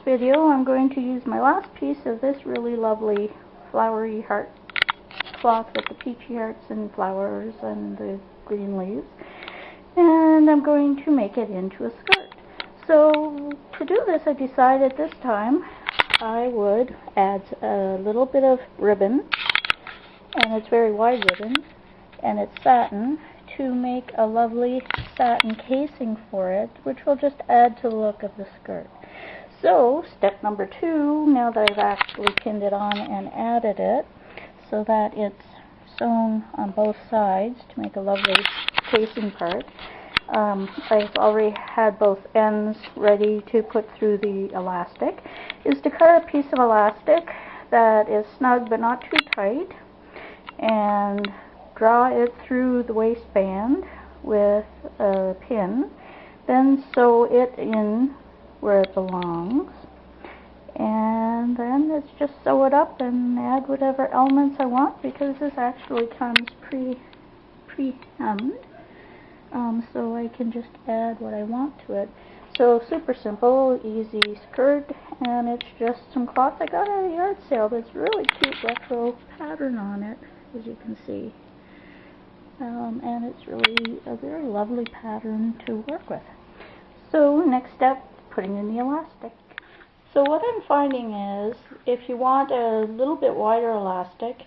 video, I'm going to use my last piece of this really lovely flowery heart cloth with the peachy hearts and flowers and the green leaves, and I'm going to make it into a skirt. So to do this, I decided this time I would add a little bit of ribbon, and it's very wide ribbon, and it's satin, to make a lovely satin casing for it, which will just add to the look of the skirt. So step number 2, now that I've actually pinned it on and added it so that it's sewn on both sides to make a lovely casing part, I've already had both ends ready to put through the elastic, is to cut a piece of elastic that is snug but not too tight, and draw it through the waistband with a pin, then sew it in where it belongs, and then it's just sew it up and add whatever elements I want, because this actually comes pre-hemmed, so I can just add what I want to it. So super simple, easy skirt, and it's just some cloth I got at a yard sale. There's really cute retro pattern on it, as you can see. And it's really a very lovely pattern to work with. So next step, putting in the elastic. So what I'm finding is, if you want a little bit wider elastic,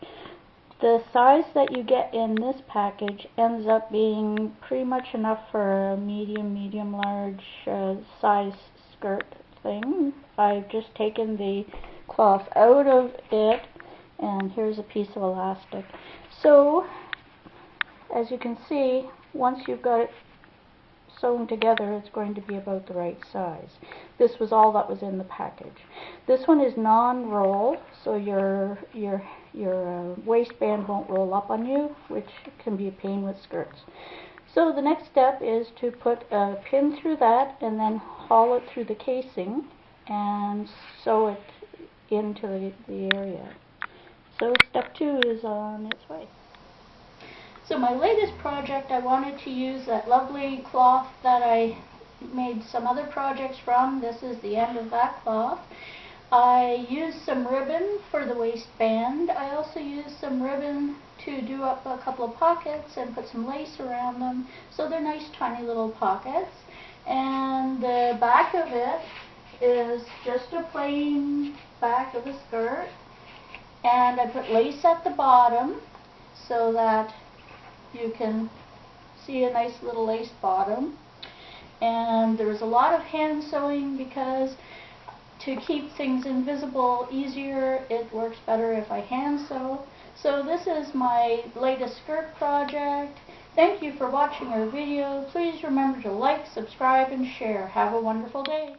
the size that you get in this package ends up being pretty much enough for a medium large size skirt thing. I've just taken the cloth out of it, and here's a piece of elastic. So as you can see, once you've got it sewn together, it's going to be about the right size. This was all that was in the package. This one is non-roll, so your waistband won't roll up on you, which can be a pain with skirts. So the next step is to put a pin through that and then haul it through the casing and sew it into the area. So step 2 is on its way. So my latest project, I wanted to use that lovely cloth that I made some other projects from. This is the end of that cloth. I used some ribbon for the waistband. I also used some ribbon to do up a couple of pockets and put some lace around them, so they're nice tiny little pockets. And the back of it is just a plain back of the skirt, and I put lace at the bottom so that you can see a nice little lace bottom. And there's a lot of hand sewing, because to keep things invisible easier, it works better if I hand sew. So this is my latest skirt project. Thank you for watching our video. Please remember to like, subscribe, and share. Have a wonderful day.